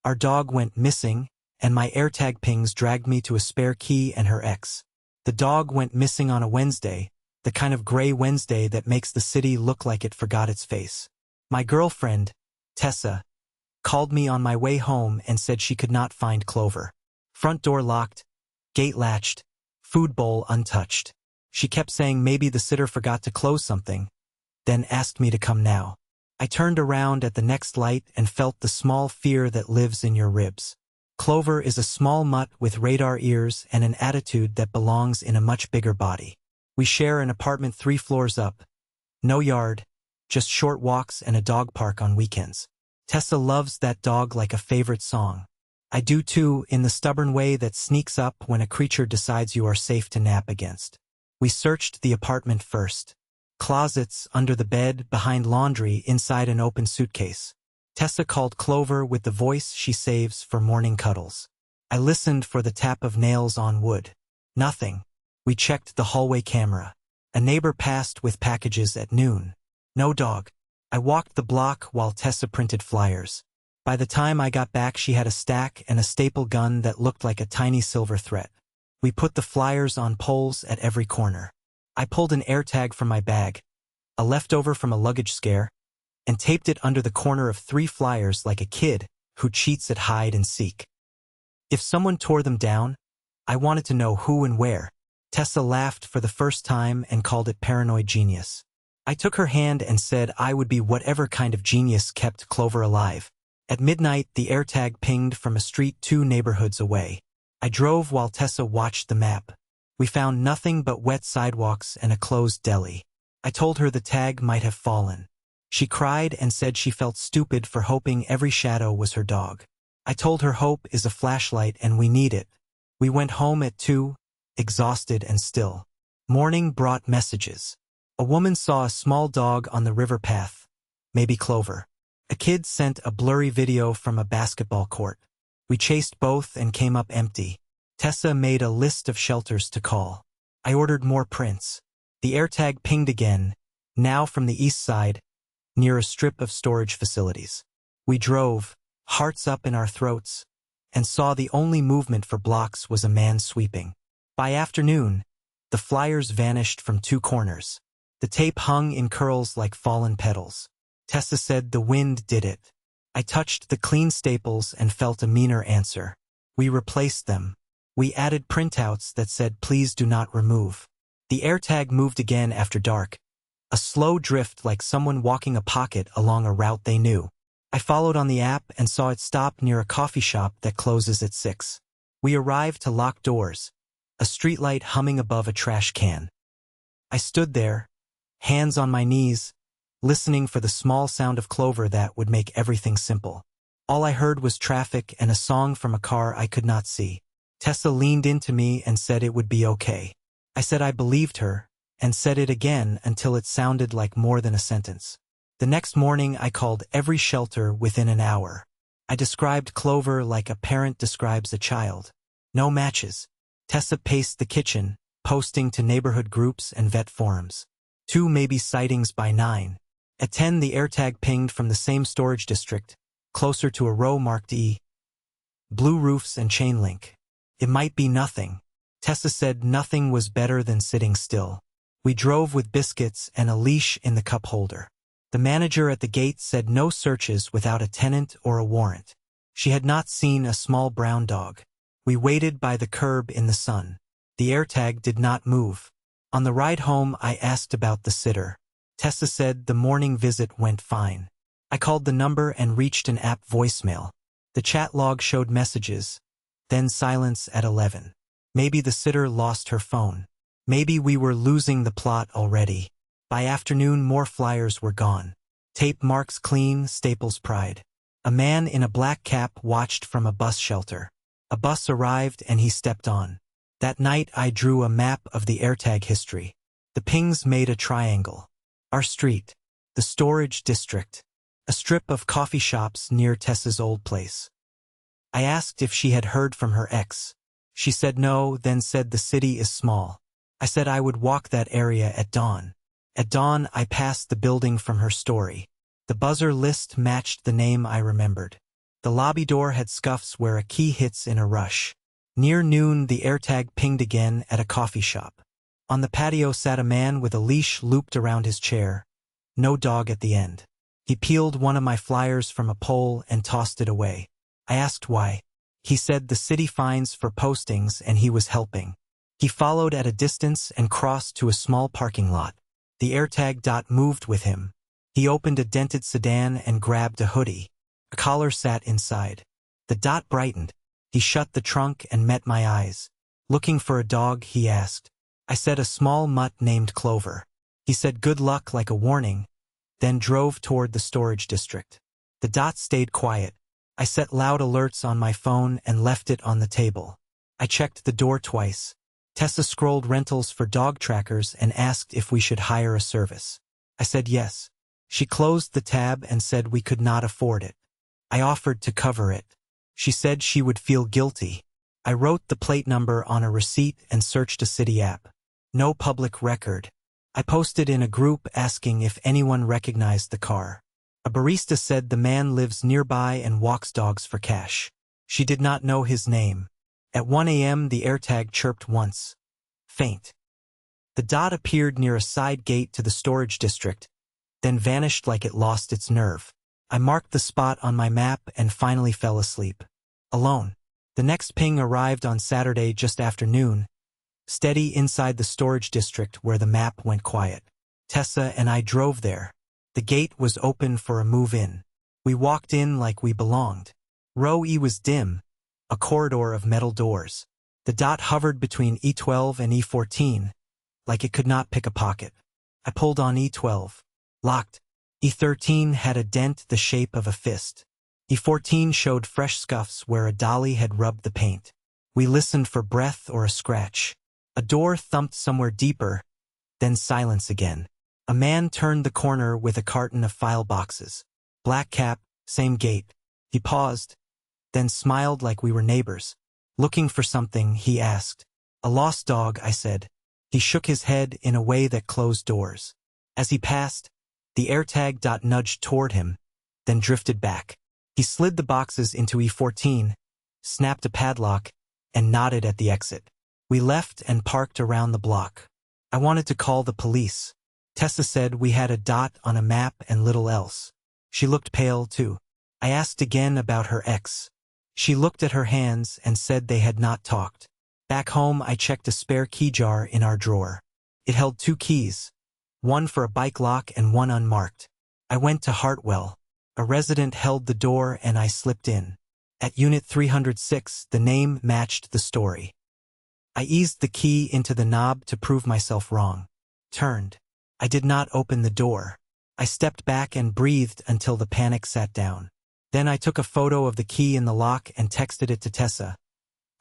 Our dog went missing, and my AirTag pings dragged me to a spare key and her ex. The dog went missing on a Wednesday, the kind of gray Wednesday that makes the city look like it forgot its face. My girlfriend, Tessa, called me on my way home and said she could not find Clover. Front door locked, gate latched, food bowl untouched. She kept saying maybe the sitter forgot to close something, then asked me to come now. I turned around at the next light and felt the small fear that lives in your ribs. Clover is a small mutt with radar ears and an attitude that belongs in a much bigger body. We share an apartment 3 floors up. No yard, just short walks and a dog park on weekends. Tessa loves that dog like a favorite song. I do too, in the stubborn way that sneaks up when a creature decides you are safe to nap against. We searched the apartment first. Closets, under the bed, behind laundry, inside an open suitcase. Tessa called Clover with the voice she saves for morning cuddles. I listened for the tap of nails on wood. Nothing. We checked the hallway camera. A neighbor passed with packages at noon. No dog. I walked the block while Tessa printed flyers. By the time I got back, she had a stack and a staple gun that looked like a tiny silver thread. We put the flyers on poles at every corner. I pulled an AirTag from my bag, a leftover from a luggage scare, and taped it under the corner of 3 flyers like a kid who cheats at hide and seek. If someone tore them down, I wanted to know who and where. Tessa laughed for the first time and called it paranoid genius. I took her hand and said I would be whatever kind of genius kept Clover alive. At midnight, the AirTag pinged from a street 2 neighborhoods away. I drove while Tessa watched the map. We found nothing but wet sidewalks and a closed deli. I told her the tag might have fallen. She cried and said she felt stupid for hoping every shadow was her dog. I told her hope is a flashlight and we need it. We went home at 2, exhausted and still. Morning brought messages. A woman saw a small dog on the river path, maybe Clover. A kid sent a blurry video from a basketball court. We chased both and came up empty. Tessa made a list of shelters to call. I ordered more prints. The AirTag pinged again, now from the east side, near a strip of storage facilities. We drove, hearts up in our throats, and saw the only movement for blocks was a man sweeping. By afternoon, the flyers vanished from 2 corners. The tape hung in curls like fallen petals. Tessa said the wind did it. I touched the clean staples and felt a meaner answer. We replaced them. We added printouts that said please do not remove. The AirTag moved again after dark, a slow drift like someone walking a pocket along a route they knew. I followed on the app and saw it stop near a coffee shop that closes at 6. We arrived to locked doors, a streetlight humming above a trash can. I stood there, hands on my knees, listening for the small sound of Clover that would make everything simple. All I heard was traffic and a song from a car I could not see. Tessa leaned into me and said it would be okay. I said I believed her, and said it again until it sounded like more than a sentence. The next morning I called every shelter within an hour. I described Clover like a parent describes a child. No matches. Tessa paced the kitchen, posting to neighborhood groups and vet forums. 2 maybe sightings by 9. At 10 the AirTag pinged from the same storage district, closer to a row marked E. Blue roofs and chain link. It might be nothing. Tessa said nothing was better than sitting still. We drove with biscuits and a leash in the cup holder. The manager at the gate said no searches without a tenant or a warrant. She had not seen a small brown dog. We waited by the curb in the sun. The AirTag did not move. On the ride home I asked about the sitter. Tessa said the morning visit went fine. I called the number and reached an app voicemail. The chat log showed messages, then silence at 11. Maybe the sitter lost her phone. Maybe we were losing the plot already. By afternoon more flyers were gone. Tape marks clean, staples pride. A man in a black cap watched from a bus shelter. A bus arrived and he stepped on. That night I drew a map of the AirTag history. The pings made a triangle. Our street. The storage district. A strip of coffee shops near Tessa's old place. I asked if she had heard from her ex. She said no, then said the city is small. I said I would walk that area at dawn. At dawn I passed the building from her story. The buzzer list matched the name I remembered. The lobby door had scuffs where a key hits in a rush. Near noon, the AirTag pinged again at a coffee shop. On the patio sat a man with a leash looped around his chair. No dog at the end. He peeled one of my flyers from a pole and tossed it away. I asked why. He said the city fines for postings and he was helping. He followed at a distance and crossed to a small parking lot. The AirTag dot moved with him. He opened a dented sedan and grabbed a hoodie. A collar sat inside. The dot brightened. He shut the trunk and met my eyes. Looking for a dog, he asked. I said a small mutt named Clover. He said good luck like a warning, then drove toward the storage district. The dot stayed quiet. I set loud alerts on my phone and left it on the table. I checked the door twice. Tessa scrolled rentals for dog trackers and asked if we should hire a service. I said yes. She closed the tab and said we could not afford it. I offered to cover it. She said she would feel guilty. I wrote the plate number on a receipt and searched a city app. No public record. I posted in a group asking if anyone recognized the car. A barista said the man lives nearby and walks dogs for cash. She did not know his name. At 1 a.m. the AirTag chirped once. Faint. The dot appeared near a side gate to the storage district, then vanished like it lost its nerve. I marked the spot on my map and finally fell asleep. Alone. The next ping arrived on Saturday just after noon, steady inside the storage district where the map went quiet. Tessa and I drove there. The gate was open for a move-in. We walked in like we belonged. Row E was dim, a corridor of metal doors. The dot hovered between E12 and E14, like it could not pick a pocket. I pulled on E12. Locked. E13 had a dent the shape of a fist. E14 showed fresh scuffs where a dolly had rubbed the paint. We listened for breath or a scratch. A door thumped somewhere deeper, then silence again. A man turned the corner with a carton of file boxes. Black cap, same gate. He paused, then smiled like we were neighbors. Looking for something, he asked. A lost dog, I said. He shook his head in a way that closed doors. As he passed, the AirTag dot nudged toward him, then drifted back. He slid the boxes into E14, snapped a padlock, and nodded at the exit. We left and parked around the block. I wanted to call the police. Tessa said we had a dot on a map and little else. She looked pale, too. I asked again about her ex. She looked at her hands and said they had not talked. Back home, I checked a spare key jar in our drawer. It held 2 keys, one for a bike lock and one unmarked. I went to Hartwell. A resident held the door and I slipped in. At Unit 306, the name matched the story. I eased the key into the knob to prove myself wrong. Turned. I did not open the door. I stepped back and breathed until the panic sat down. Then I took a photo of the key in the lock and texted it to Tessa,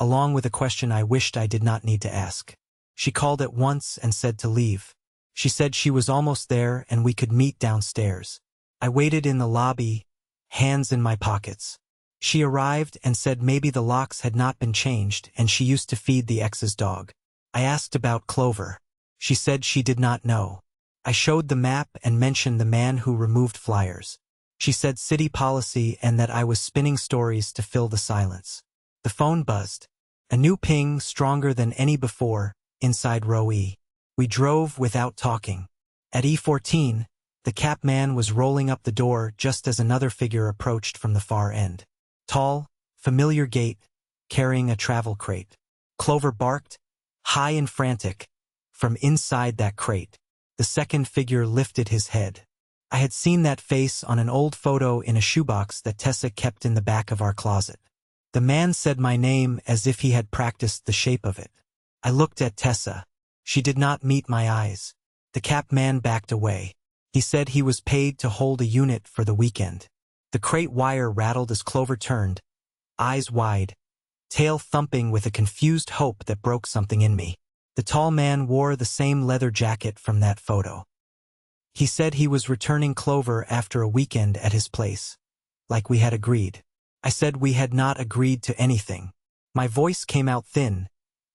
along with a question I wished I did not need to ask. She called at once and said to leave. She said she was almost there and we could meet downstairs. I waited in the lobby, hands in my pockets. She arrived and said maybe the locks had not been changed and she used to feed the ex's dog. I asked about Clover. She said she did not know. I showed the map and mentioned the man who removed flyers. She said city policy and that I was spinning stories to fill the silence. The phone buzzed. A new ping, stronger than any before, inside row E. We drove without talking. At E14, the cap man was rolling up the door just as another figure approached from the far end. Tall, familiar gait, carrying a travel crate. Clover barked, high and frantic. From inside that crate, the second figure lifted his head. I had seen that face on an old photo in a shoebox that Tessa kept in the back of our closet. The man said my name as if he had practiced the shape of it. I looked at Tessa. She did not meet my eyes. The cap man backed away. He said he was paid to hold a unit for the weekend. The crate wire rattled as Clover turned, eyes wide, tail thumping with a confused hope that broke something in me. The tall man wore the same leather jacket from that photo. He said he was returning Clover after a weekend at his place, like we had agreed. I said we had not agreed to anything. My voice came out thin,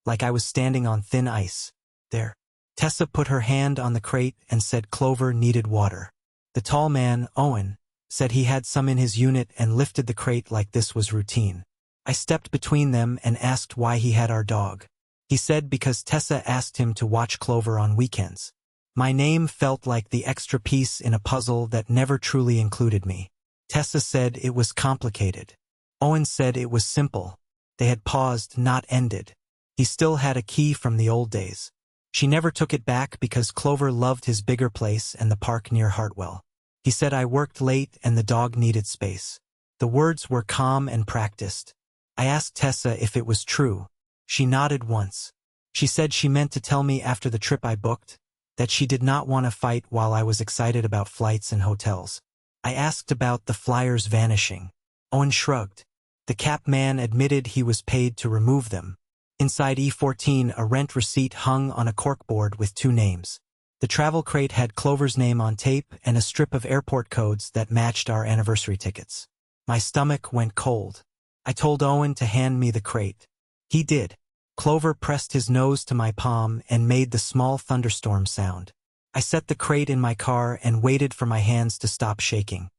like I was standing on thin ice. There. Tessa put her hand on the crate and said Clover needed water. The tall man, Owen, said he had some in his unit and lifted the crate like this was routine. I stepped between them and asked why he had our dog. He said because Tessa asked him to watch Clover on weekends. My name felt like the extra piece in a puzzle that never truly included me. Tessa said it was complicated. Owen said it was simple. They had paused, not ended. He still had a key from the old days. She never took it back because Clover loved his bigger place and the park near Hartwell. He said I worked late and the dog needed space. The words were calm and practiced. I asked Tessa if it was true. She nodded once. She said she meant to tell me after the trip I booked, that she did not want to fight while I was excited about flights and hotels. I asked about the flyers vanishing. Owen shrugged. The cap man admitted he was paid to remove them. Inside E14, a rent receipt hung on a corkboard with 2 names. The travel crate had Clover's name on tape and a strip of airport codes that matched our anniversary tickets. My stomach went cold. I told Owen to hand me the crate. He did. Clover pressed his nose to my palm and made the small thunderstorm sound. I set the crate in my car and waited for my hands to stop shaking.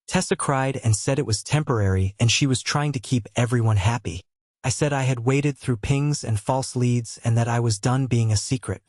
Tessa cried and said it was temporary and she was trying to keep everyone happy. I said I had waited through pings and false leads and that I was done being a secret.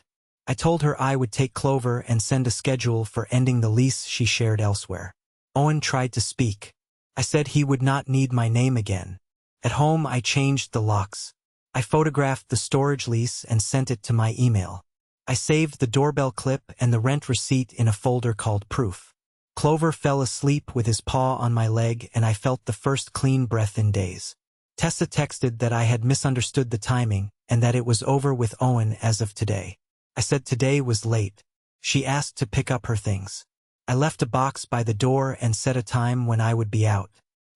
I told her I would take Clover and send a schedule for ending the lease she shared elsewhere. Owen tried to speak. I said he would not need my name again. At home I changed the locks. I photographed the storage lease and sent it to my email. I saved the doorbell clip and the rent receipt in a folder called Proof. Clover fell asleep with his paw on my leg and I felt the first clean breath in days. Tessa texted that I had misunderstood the timing and that it was over with Owen as of today. I said today was late. She asked to pick up her things. I left a box by the door and set a time when I would be out.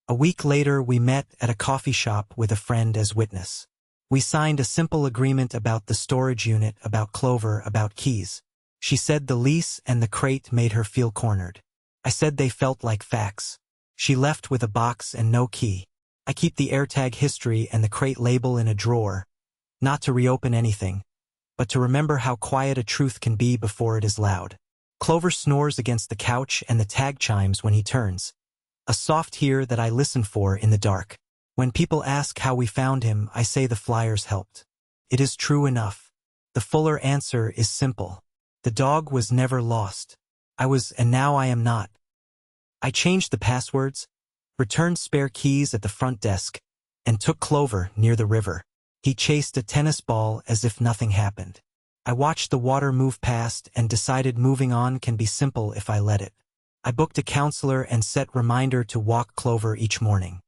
A week later we met at a coffee shop with a friend as witness. We signed a simple agreement about the storage unit, about Clover, about keys. She said the lease and the crate made her feel cornered. I said they felt like facts. She left with a box and no key. I keep the AirTag history and the crate label in a drawer, not to reopen anything, but to remember how quiet a truth can be before it is loud. Clover snores against the couch and the tag chimes when he turns. A soft hear that I listen for in the dark. When people ask how we found him, I say the flyers helped. It is true enough. The fuller answer is simple. The dog was never lost. I was, and now I am not. I changed the passwords, returned spare keys at the front desk, and took Clover near the river. He chased a tennis ball as if nothing happened. I watched the water move past and decided moving on can be simple if I let it. I booked a counselor and set reminder to walk Clover each morning.